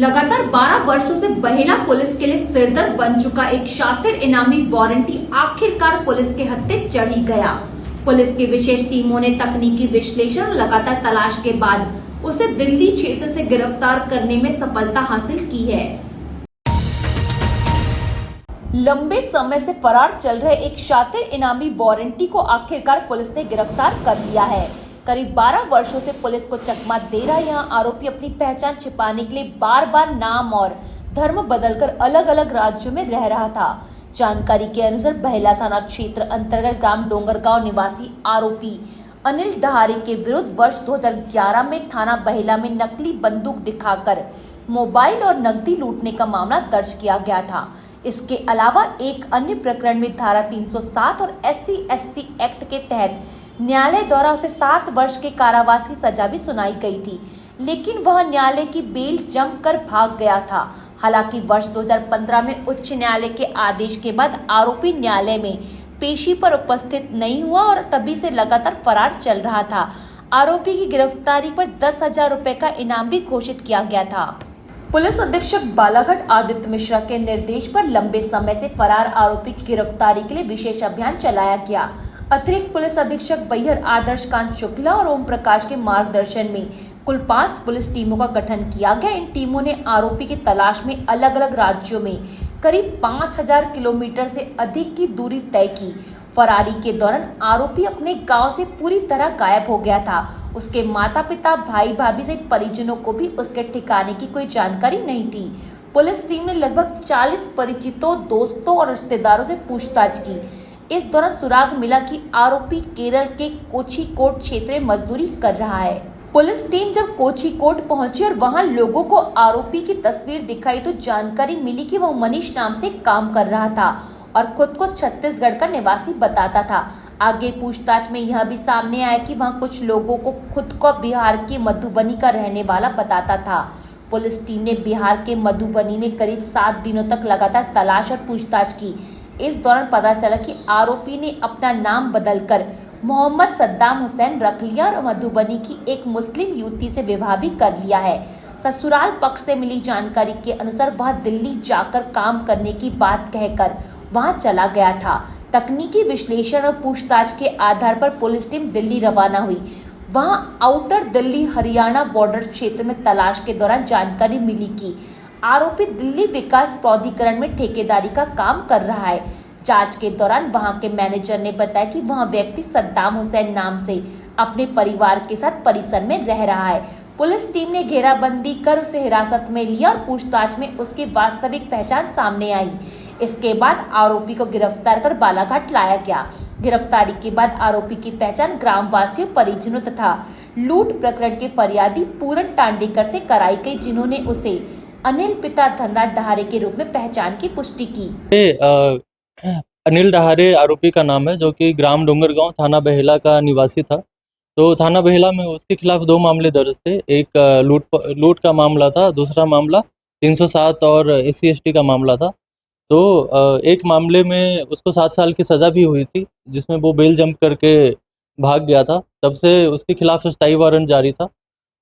लगातार 12 वर्षों से बहेला पुलिस के लिए सिरदर्द बन चुका एक शातिर इनामी वारंटी आखिरकार पुलिस के हत्थे चढ़ ही गया। पुलिस की विशेष टीमों ने तकनीकी विश्लेषण और लगातार तलाश के बाद उसे दिल्ली क्षेत्र से गिरफ्तार करने में सफलता हासिल की है। लंबे समय से फरार चल रहे एक शातिर इनामी वारंटी को आखिरकार पुलिस ने गिरफ्तार कर लिया है। करीब 12 वर्षों से पुलिस को चकमा दे रहा यहां आरोपी अपनी पहचान छिपाने के लिए बार बार नाम और धर्म बदलकर अलग अलग राज्यों में रह रहा था। जानकारी के अनुसार बहेला थाना क्षेत्र अंतर्गत ग्राम डोंगरगांव निवासी आरोपी अनिल डहारे के विरुद्ध वर्ष 2011 में थाना बहेला में नकली बंदूक दिखाकर मोबाइल और नकदी लूटने का मामला दर्ज किया गया था। इसके अलावा एक अन्य प्रकरण में धारा 307 और SC/ST एक्ट के तहत न्यायालय द्वारा उसे 7 वर्ष के कारावास की सजा भी सुनाई गई थी, लेकिन वह न्यायालय की बेल जमकर भाग गया था। हालांकि वर्ष 2015 में उच्च न्यायालय के आदेश के बाद आरोपी न्यायालय में पेशी पर उपस्थित नहीं हुआ और तभी से लगातार फरार चल रहा था। आरोपी की गिरफ्तारी पर 10,000 रुपए का इनाम भी घोषित किया गया था। पुलिस अधीक्षक बालाघाट आदित्य मिश्रा के निर्देश पर लंबे समय से फरार आरोपी की गिरफ्तारी के लिए विशेष अभियान चलाया गया। अतिरिक्त पुलिस अधीक्षक बैहर आदर्श कांत शुक्ला और ओम प्रकाश के मार्गदर्शन में कुल 5 पुलिस टीमों का गठन किया गया। इन टीमों ने आरोपी की तलाश में अलग अलग राज्यों में करीब 5,000 किलोमीटर से अधिक की दूरी तय की। फरारी के दौरान आरोपी अपने गांव से पूरी तरह गायब हो गया था। उसके माता पिता, भाई भाभी सहित परिजनों को भी उसके ठिकाने की कोई जानकारी नहीं थी। पुलिस टीम ने लगभग 40 परिचितों, दोस्तों और रिश्तेदारों से पूछताछ की। इस दौरान सुराग मिला कि आरोपी केरल के कोझिकोड क्षेत्र में मजदूरी कर रहा है। पुलिस टीम जब कोझिकोड पहुंची और वहां लोगों को आरोपी की तस्वीर दिखाई तो जानकारी मिली कि वह मनीष नाम से काम कर रहा था और खुद को छत्तीसगढ़ का निवासी बताता था। आगे पूछताछ में यह भी सामने आया कि वहां कुछ लोगों को खुद को बिहार के मधुबनी का रहने वाला बताता था। पुलिस टीम ने बिहार के मधुबनी में करीब 7 दिनों तक लगातार तलाश और पूछताछ की। इस दौरान पता चला कि आरोपी ने अपना नाम बदलकर मोहम्मद सद्दाम हुसैन रख लिया और मधुबनी की एक मुस्लिम युवती से विवाह भी कर लिया है। ससुराल पक्ष से मिली जानकारी के अनुसार वह दिल्ली जाकर काम करने की बात कहकर वहां चला गया था। तकनीकी विश्लेषण और पूछताछ के आधार पर पुलिस टीम दिल्ली रवाना हुई। वहां आउटर दिल्ली हरियाणा बॉर्डर क्षेत्र में तलाश के दौरान जानकारी मिली कि आरोपी दिल्ली विकास प्राधिकरण में ठेकेदारी का काम कर रहा है। जांच के दौरान वहां के मैनेजर ने बताया कि वह व्यक्ति सद्दाम हुसैन नाम से अपने परिवार के साथ परिसर में रह रहा है। पुलिस टीम ने घेराबंदी कर उसे हिरासत में लिया और पूछताछ में उसकी वास्तविक पहचान सामने आई। इसके बाद आरोपी को गिरफ्तार कर बालाघाट लाया गया। गिरफ्तारी के बाद आरोपी की पहचान ग्रामवासियों, परिजनों तथा लूट प्रकरण के फरियादी पूरन टांडेकर से कराई गई, जिन्होंने उसे अनिल पिता धन्ना डहारे के रूप में पहचान की पुष्टि की। अनिल डहारे आरोपी का नाम है, जो कि ग्राम डोंगरगांव थाना बहेला का निवासी था। तो थाना बहेला में उसके खिलाफ 2 मामले दर्ज थे। एक लूट का मामला था, दूसरा मामला 307 और SC/ST का मामला था। तो एक मामले में उसको 7 साल की सज़ा भी हुई थी, जिसमें वो बेल जंप करके भाग गया था। तब से उसके खिलाफ स्थायी वारंट जारी था।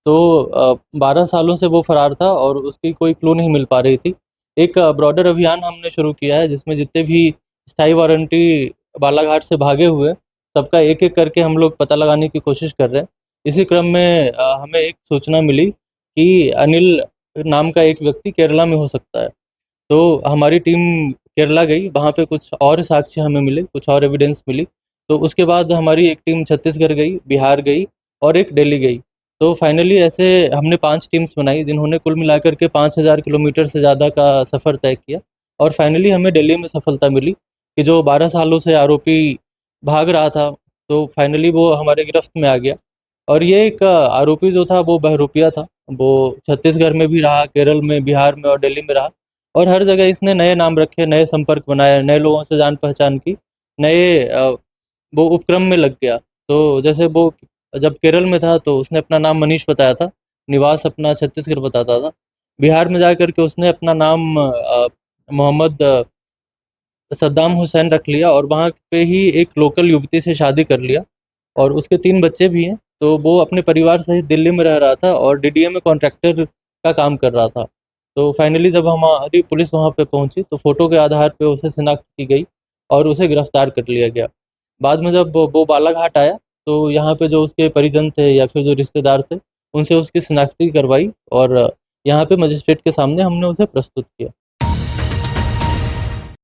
तो 12 सालों से वो फरार था और उसकी कोई क्लू नहीं मिल पा रही थी। एक ब्रॉडर अभियान हमने शुरू किया है, जिसमें जितने भी स्थायी वारंटी बालाघाट से भागे हुए सबका एक-एक करके हम लोग पता लगाने की कोशिश कर रहे हैं। इसी क्रम में हमें एक सूचना मिली कि अनिल नाम का एक व्यक्ति केरला में हो सकता है। तो हमारी टीम केरला गई, वहाँ पे कुछ और साक्ष्य हमें मिले, कुछ और एविडेंस मिली। तो उसके बाद हमारी एक टीम छत्तीसगढ़ गई, बिहार गई और एक दिल्ली गई। तो फाइनली ऐसे हमने 5 टीम्स बनाई, जिन्होंने कुल मिलाकर के 5,000 किलोमीटर से ज़्यादा का सफ़र तय किया और फाइनली हमें दिल्ली में सफलता मिली कि जो 12 सालों से आरोपी भाग रहा था, तो फाइनली वो हमारे गिरफ्त में आ गया। और ये एक आरोपी जो था वो बहरूपिया था। वो छत्तीसगढ़ में भी रहा, केरल में, बिहार में और दिल्ली में रहा और हर जगह इसने नए नाम रखे, नए संपर्क बनाए, नए लोगों से जान पहचान की, नए वो उपक्रम में लग गया। तो जैसे वो जब केरल में था तो उसने अपना नाम मनीष बताया था, निवास अपना छत्तीसगढ़ बताता था। बिहार में जाकर के उसने अपना नाम मोहम्मद सद्दाम हुसैन रख लिया और वहाँ पे ही एक लोकल युवती से शादी कर लिया और उसके 3 बच्चे भी हैं। तो वो अपने परिवार सहित दिल्ली में रह रहा था और DDA में कॉन्ट्रैक्टर का काम कर रहा था। तो फाइनली जब हमारी पुलिस वहाँ पे पहुँची तो फ़ोटो के आधार पे उसे शिनाख्त की गई और उसे गिरफ्तार कर लिया गया। बाद में जब वो बालाघाट आया तो यहाँ पे जो उसके परिजन थे या फिर जो रिश्तेदार थे, उनसे उसकी शिनाख्ती करवाई और यहाँ पे मजिस्ट्रेट के सामने हमने उसे प्रस्तुत किया।